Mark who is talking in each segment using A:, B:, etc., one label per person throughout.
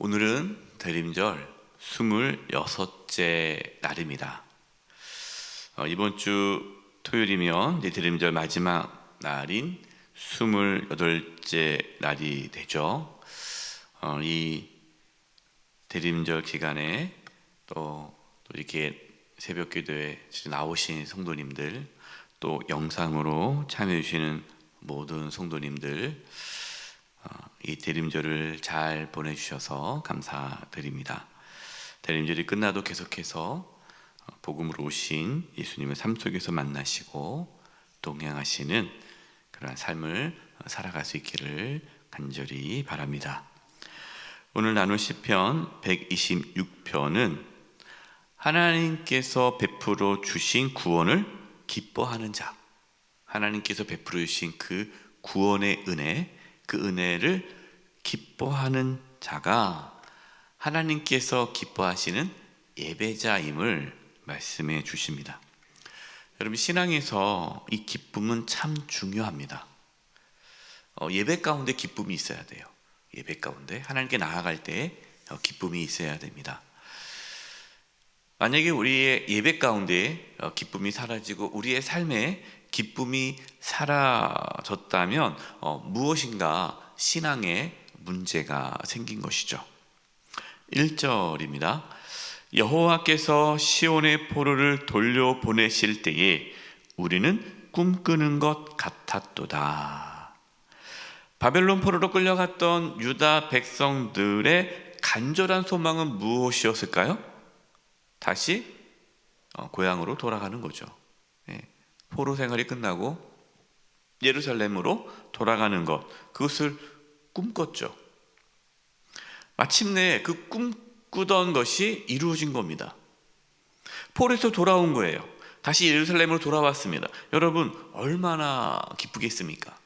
A: 오늘은 대림절 26째 날입니다. 이번 주 토요일이면 대림절 마지막 날인 28째 날이 되죠. 이 대림절 기간에 또 이렇게 새벽 기도에 나오신 성도님들, 또 영상으로 참여해 주시는 모든 성도님들, 이 대림절을 잘 보내주셔서 감사드립니다. 대림절이 끝나도 계속해서 복음으로 오신 예수님을 삶 속에서 만나시고 동행하시는 그러한 삶을 살아갈 수 있기를 간절히 바랍니다. 오늘 나눌 시편 126편은 하나님께서 베풀어 주신 구원을 기뻐하는 자, 하나님께서 베풀어 주신 그 구원의 은혜, 그 은혜를 기뻐하는 자가 하나님께서 기뻐하시는 예배자임을 말씀해 주십니다. 여러분, 신앙에서 이 기쁨은 참 중요합니다. 예배 가운데 기쁨이 있어야 돼요. 예배 가운데 하나님께 나아갈 때 기쁨이 있어야 됩니다. 만약에 우리의 예배 가운데 기쁨이 사라지고 우리의 삶에 기쁨이 사라졌다면 무엇인가 신앙에 문제가 생긴 것이죠. 1절입니다. 여호와께서 시온의 포로를 돌려보내실 때에 우리는 꿈꾸는 것 같았도다. 바벨론 포로로 끌려갔던 유다 백성들의 간절한 소망은 무엇이었을까요? 다시 고향으로 돌아가는 거죠. 포로 생활이 끝나고 예루살렘으로 돌아가는 것, 그것을 꿈꿨죠. 마침내 그 꿈꾸던 것이 이루어진 겁니다. 포로에서 돌아온 거예요. 다시 예루살렘으로 돌아왔습니다. 여러분, 얼마나 기쁘겠습니까?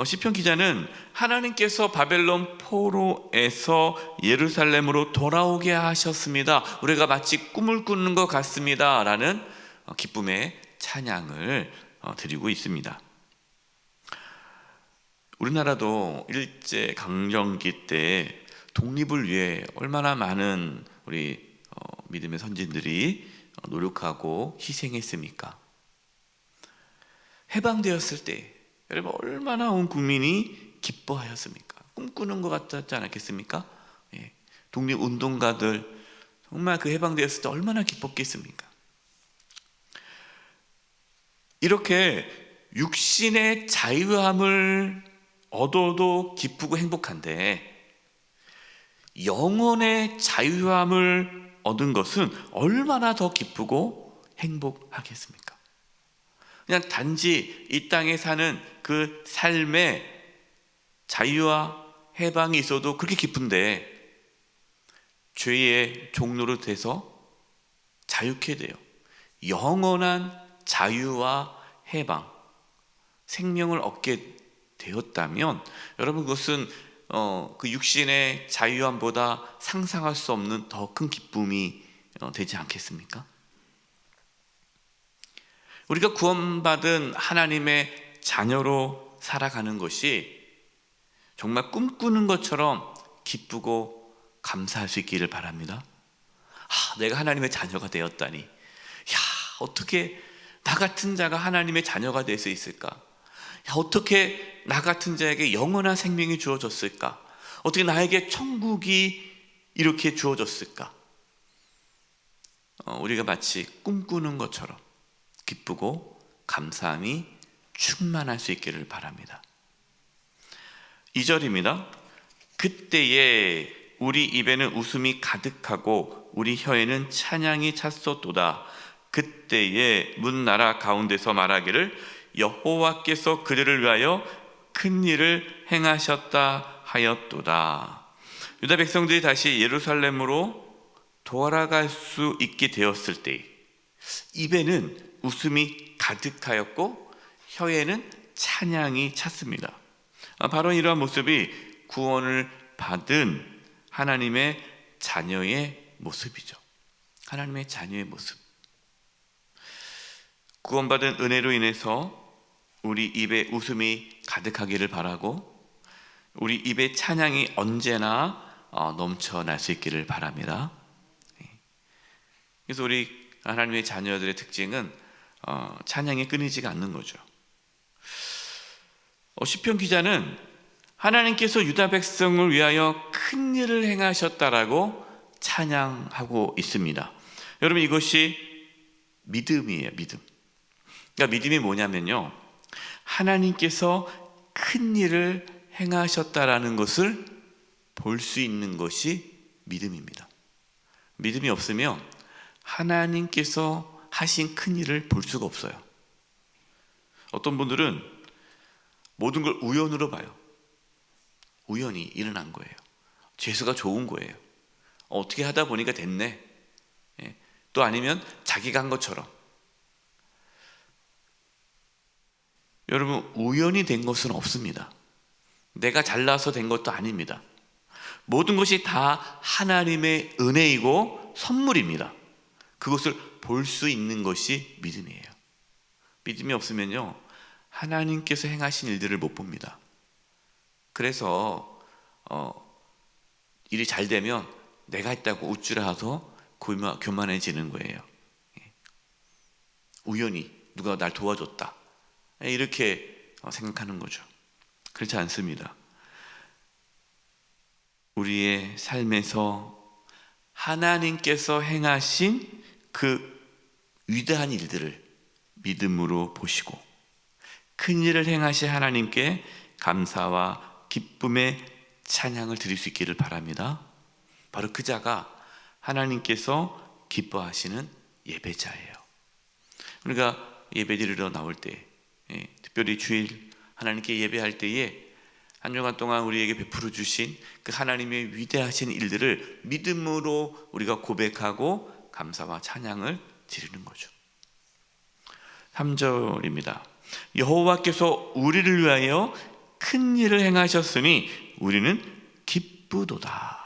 A: 시편 기자는 하나님께서 바벨론 포로에서 예루살렘으로 돌아오게 하셨습니다. 우리가 마치 꿈을 꾸는 것 같습니다. 라는 기쁨의 찬양을 드리고 있습니다. 우리나라도 일제 강점기 때 독립을 위해 얼마나 많은 우리 믿음의 선진들이 노력하고 희생했습니까? 해방되었을 때 여러분, 얼마나 온 국민이 기뻐하였습니까? 꿈꾸는 것 같지 않았겠습니까? 독립운동가들 정말 그 해방되었을 때 얼마나 기뻤겠습니까? 이렇게 육신의 자유함을 얻어도 기쁘고 행복한데 영혼의 자유함을 얻은 것은 얼마나 더 기쁘고 행복하겠습니까? 그냥 단지 이 땅에 사는 그 삶의 자유와 해방이 있어도 그렇게 기쁜데 죄의 종로로 돼서 자유케 돼요. 영원한 자유와 해방, 생명을 얻게 되었다면 여러분, 그것은 그 육신의 자유함보다 상상할 수 없는 더 큰 기쁨이 되지 않겠습니까? 우리가 구원받은 하나님의 자녀로 살아가는 것이 정말 꿈꾸는 것처럼 기쁘고 감사할 수 있기를 바랍니다. 내가 하나님의 자녀가 되었다니, 어떻게 나 같은 자가 하나님의 자녀가 될 수 있을까? 어떻게 나 같은 자에게 영원한 생명이 주어졌을까? 어떻게 나에게 천국이 이렇게 주어졌을까? 우리가 마치 꿈꾸는 것처럼 기쁘고 감사함이 충만할 수 있기를 바랍니다. 2절입니다. 그때에 우리 입에는 웃음이 가득하고 우리 혀에는 찬양이 찼었도다. 그때에 문 나라 가운데서 말하기를 여호와께서 그들을 위하여 큰 일을 행하셨다 하였도다. 유다 백성들이 다시 예루살렘으로 돌아갈 수 있게 되었을 때 입에는 웃음이 가득하였고 혀에는 찬양이 찼습니다. 바로 이러한 모습이 구원을 받은 하나님의 자녀의 모습이죠. 하나님의 자녀의 모습. 구원받은 은혜로 인해서 우리 입에 웃음이 가득하기를 바라고 우리 입에 찬양이 언제나 넘쳐날 수 있기를 바랍니다. 그래서 우리 하나님의 자녀들의 특징은 찬양이 끊이지가 않는 거죠. 시편 기자는 하나님께서 유다 백성을 위하여 큰 일을 행하셨다라고 찬양하고 있습니다. 여러분, 이것이 믿음이에요. 믿음. 그러니까 믿음이 뭐냐면요, 하나님께서 큰 일을 행하셨다라는 것을 볼 수 있는 것이 믿음입니다. 믿음이 없으면 하나님께서 하신 큰 일을 볼 수가 없어요. 어떤 분들은 모든 걸 우연으로 봐요. 우연히 일어난 거예요. 재수가 좋은 거예요. 어떻게 하다 보니까 됐네. 또 아니면 자기가 한 것처럼. 여러분, 우연히 된 것은 없습니다. 내가 잘나서 된 것도 아닙니다. 모든 것이 다 하나님의 은혜이고 선물입니다. 그것을 볼 수 있는 것이 믿음이에요. 믿음이 없으면요, 하나님께서 행하신 일들을 못 봅니다. 그래서 일이 잘 되면 내가 했다고 우쭐해서 교만해지는 거예요. 우연히 누가 날 도와줬다, 이렇게 생각하는 거죠. 그렇지 않습니다. 우리의 삶에서 하나님께서 행하신 그 위대한 일들을 믿음으로 보시고 큰 일을 행하신 하나님께 감사와 기쁨의 찬양을 드릴 수 있기를 바랍니다. 바로 그 자가 하나님께서 기뻐하시는 예배자예요. 우리가 예배 드리러 나올 때, 특별히 주일 하나님께 예배할 때에 한 주간 동안 우리에게 베풀어 주신 그 하나님의 위대하신 일들을 믿음으로 우리가 고백하고 감사와 찬양을 드리는 거죠. 3절입니다. 여호와께서 우리를 위하여 큰 일을 행하셨으니 우리는 기쁘도다.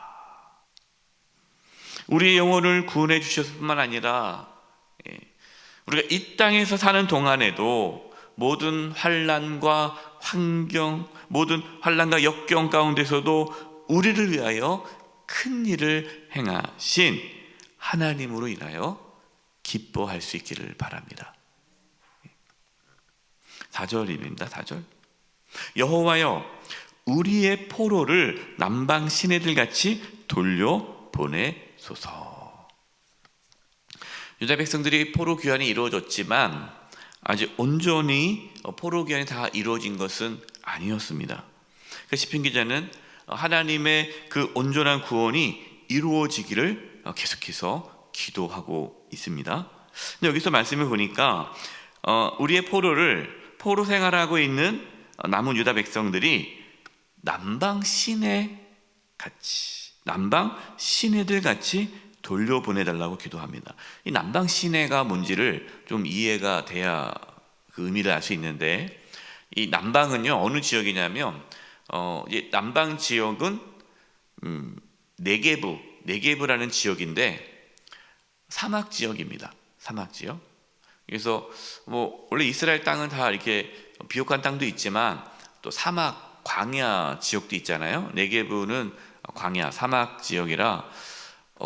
A: 우리의 영혼을 구원해 주셨을 뿐만 아니라 우리가 이 땅에서 사는 동안에도 모든 환난과 환경, 모든 환난과 역경 가운데서도 우리를 위하여 큰 일을 행하신 하나님으로 인하여 기뻐할 수 있기를 바랍니다. 4절입니다. 4절. 여호와여, 우리의 포로를 남방 시내들 같이 돌려보내소서. 유다 백성들이 포로 귀환이 이루어졌지만 아직 온전히 포로 귀환이 다 이루어진 것은 아니었습니다. 시편 기자는 하나님의 그 온전한 구원이 이루어지기를 계속해서 기도하고 있습니다. 근데 여기서 말씀을 보니까 우리의 포로 생활하고 있는 남은 유다 백성들이 남방 시내들 같이 돌려보내달라고 기도합니다. 이 남방 시내가 뭔지를 좀 이해가 돼야 그 의미를 알 수 있는데, 이 남방은요 어느 지역이냐면 이 남방 지역은 네게브라는 지역인데 사막 지역입니다. 사막 지역. 그래서 원래 이스라엘 땅은 다 이렇게 비옥한 땅도 있지만 또 사막 광야 지역도 있잖아요. 네게브는 광야 사막 지역이라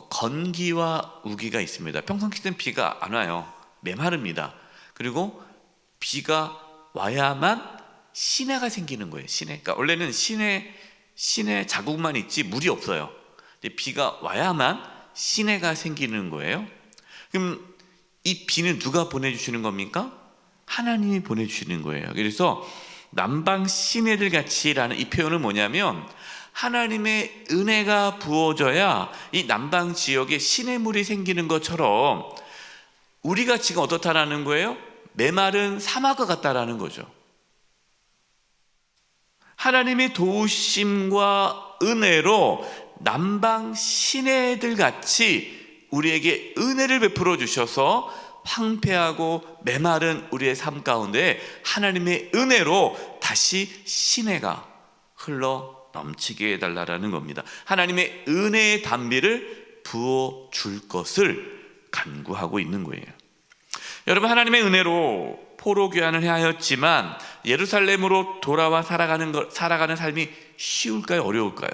A: 건기와 우기가 있습니다. 평상시에는 비가 안 와요. 메마릅니다. 그리고 비가 와야만 시내가 생기는 거예요. 그러니까 원래는 시내 자국만 있지 물이 없어요. 근데 비가 와야만 시내가 생기는 거예요. 그럼 이 비는 누가 보내주시는 겁니까? 하나님이 보내주시는 거예요. 그래서 남방 시내들 같이라는 이 표현은 뭐냐면 하나님의 은혜가 부어져야 이 남방 지역에 시냇물이 생기는 것처럼 우리가 지금 어떻다라는 거예요? 메마른 사막과 같다라는 거죠. 하나님의 도우심과 은혜로 남방 시내들 같이 우리에게 은혜를 베풀어 주셔서 황폐하고 메마른 우리의 삶 가운데 하나님의 은혜로 다시 시내가 흘러 넘치게 해달라는 겁니다. 하나님의 은혜의 단비를 부어줄 것을 간구하고 있는 거예요. 여러분, 하나님의 은혜로 포로 귀환을 해야 하였지만 예루살렘으로 돌아와 살아가는 삶이 쉬울까요? 어려울까요?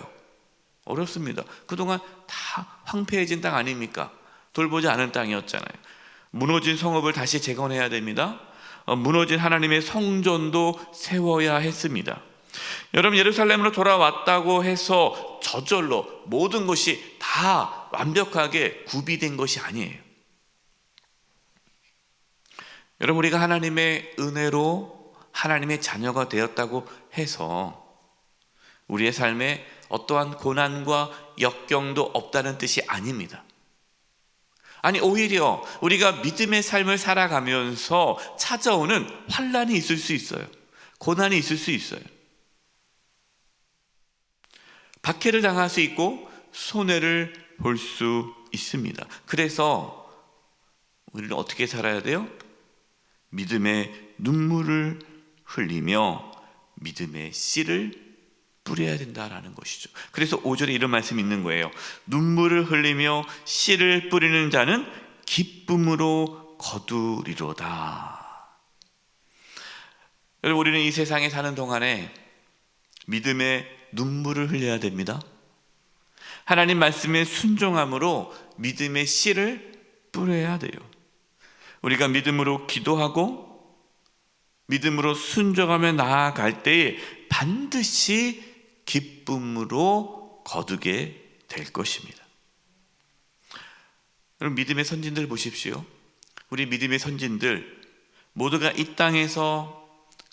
A: 어렵습니다. 그동안 다 황폐해진 땅 아닙니까? 돌보지 않은 땅이었잖아요. 무너진 성읍을 다시 재건해야 됩니다. 무너진 하나님의 성전도 세워야 했습니다. 여러분, 예루살렘으로 돌아왔다고 해서 저절로 모든 것이 다 완벽하게 구비된 것이 아니에요. 여러분, 우리가 하나님의 은혜로 하나님의 자녀가 되었다고 해서 우리의 삶에 어떠한 고난과 역경도 없다는 뜻이 아닙니다. 아니, 오히려 우리가 믿음의 삶을 살아가면서 찾아오는 환난이 있을 수 있어요. 고난이 있을 수 있어요. 박해를 당할 수 있고 손해를 볼 수 있습니다. 그래서 우리는 어떻게 살아야 돼요? 믿음의 눈물을 흘리며 믿음의 씨를 뿌려야 된다라는 것이죠. 그래서 5절에 이런 말씀이 있는 거예요. 눈물을 흘리며 씨를 뿌리는 자는 기쁨으로 거두리로다. 여러분, 우리는 이 세상에 사는 동안에 믿음의 눈물을 흘려야 됩니다. 하나님 말씀에 순종함으로 믿음의 씨를 뿌려야 돼요. 우리가 믿음으로 기도하고 믿음으로 순종하며 나아갈 때에 반드시 기쁨으로 거두게 될 것입니다. 여러분, 믿음의 선진들 보십시오. 우리 믿음의 선진들 모두가 이 땅에서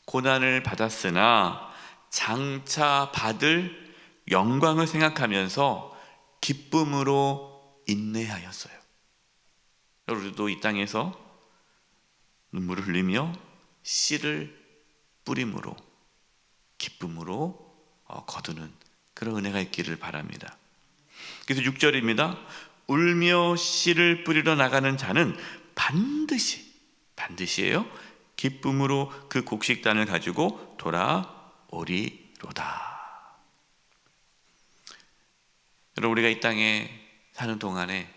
A: 고난을 받았으나 장차 받을 영광을 생각하면서 기쁨으로 인내하였어요. 우리도 이 땅에서 눈물을 흘리며 씨를 뿌림으로 기쁨으로 거두는 그런 은혜가 있기를 바랍니다. 그래서 6절입니다. 울며 씨를 뿌리러 나가는 자는 반드시예요. 기쁨으로 그 곡식단을 가지고 돌아오리로다. 여러분, 우리가 이 땅에 사는 동안에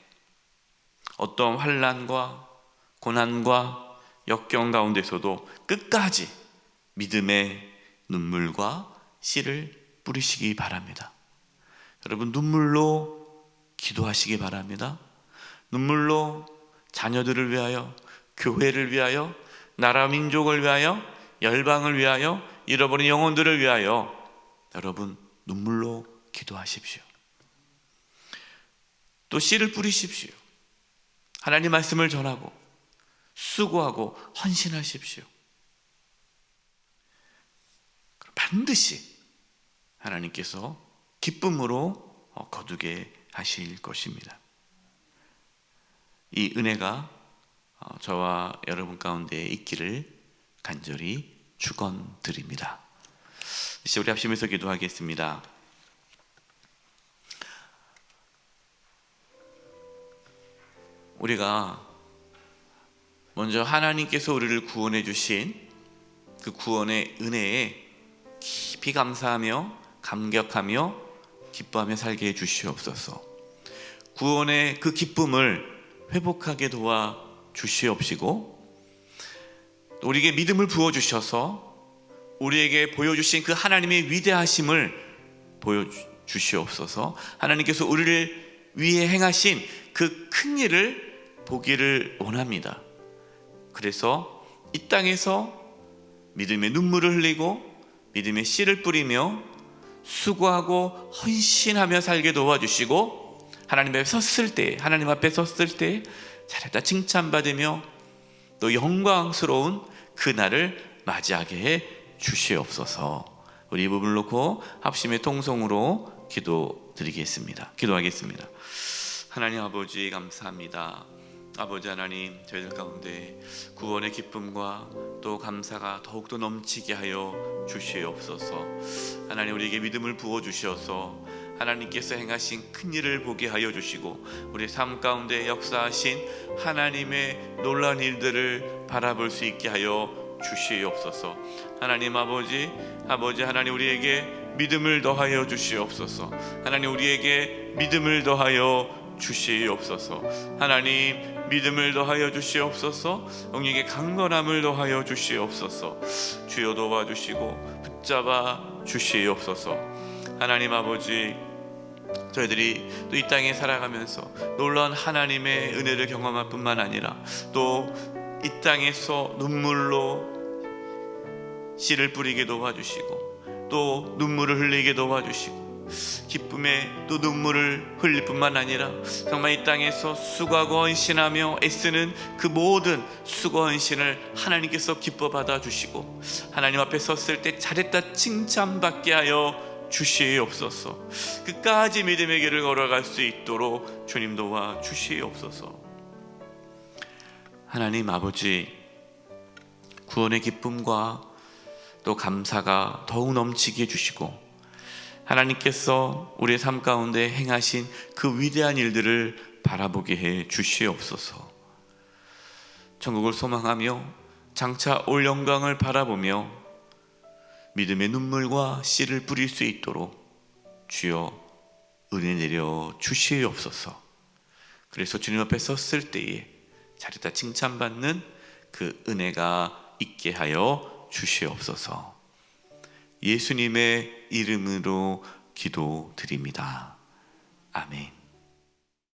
A: 어떤 환난과 고난과 역경 가운데서도 끝까지 믿음의 눈물과 씨를 뿌리시기 바랍니다. 여러분, 눈물로 기도하시기 바랍니다. 눈물로 자녀들을 위하여, 교회를 위하여, 나라 민족을 위하여, 열방을 위하여, 잃어버린 영혼들을 위하여 여러분 눈물로 기도하십시오. 또 씨를 뿌리십시오. 하나님 말씀을 전하고 수고하고 헌신하십시오. 반드시 하나님께서 기쁨으로 거두게 하실 것입니다. 이 은혜가 저와 여러분 가운데 있기를 간절히 축원드립니다. 이제 우리 합심해서 기도하겠습니다. 우리가 먼저 하나님께서 우리를 구원해 주신 그 구원의 은혜에 깊이 감사하며 감격하며 기뻐하며 살게 해 주시옵소서. 구원의 그 기쁨을 회복하게 도와 주시옵시고, 우리에게 믿음을 부어 주셔서 우리에게 보여주신 그 하나님의 위대하심을 보여주시옵소서. 하나님께서 우리를 위해 행하신 그 큰 일을 보기를 원합니다. 그래서 이 땅에서 믿음의 눈물을 흘리고 믿음의 씨를 뿌리며 수고하고 헌신하며 살게 도와주시고, 하나님 앞에 섰을 때, 하나님 앞에 섰을 때 잘했다 칭찬받으며 또 영광스러운 그날을 맞이하게 해 주시옵소서. 우리 이 부분을 놓고 합심의 통성으로 기도하겠습니다. 하나님 아버지, 감사합니다. 아버지 하나님, 저희들 가운데 구원의 기쁨과 또 감사가 더욱더 넘치게 하여 주시옵소서. 하나님, 우리에게 믿음을 부어주셔서 하나님께서 행하신 큰 일을 보게 하여 주시고, 우리 삶 가운데 역사하신 하나님의 놀라운 일들을 바라볼 수 있게 하여 주시옵소서. 하나님 아버지 하나님, 우리에게 믿음을 더하여 주시옵소서. 하나님, 우리에게 믿음을 더하여 주시옵소서. 하나님, 믿음을 더하여 주시옵소서. 영역의 강건함을 더하여 주시옵소서. 주여 도와주시고 붙잡아 주시옵소서. 하나님 아버지, 저희들이 또 이 땅에 살아가면서 놀라운 하나님의 은혜를 경험할 뿐만 아니라 또 이 땅에서 눈물로 씨를 뿌리게 도와주시고 또 눈물을 흘리게 도와주시고 기쁨에 또 눈물을 흘릴 뿐만 아니라 정말 이 땅에서 수고하고 헌신하며 애쓰는 그 모든 수고 헌신을 하나님께서 기뻐 받아 주시고 하나님 앞에 섰을 때 잘했다 칭찬받게 하여 주시옵소서. 끝까지 믿음의 길을 걸어갈 수 있도록 주님 도와 주시옵소서. 하나님 아버지, 구원의 기쁨과 또 감사가 더욱 넘치게 해주시고 하나님께서 우리의 삶 가운데 행하신 그 위대한 일들을 바라보게 해 주시옵소서. 천국을 소망하며 장차 올 영광을 바라보며 믿음의 눈물과 씨를 뿌릴 수 있도록 주여 은혜 내려 주시옵소서. 그래서 주님 앞에 섰을 때에 잘했다 칭찬받는 그 은혜가 있게 하여 주시옵소서. 예수님의 이름으로 기도드립니다. 아멘.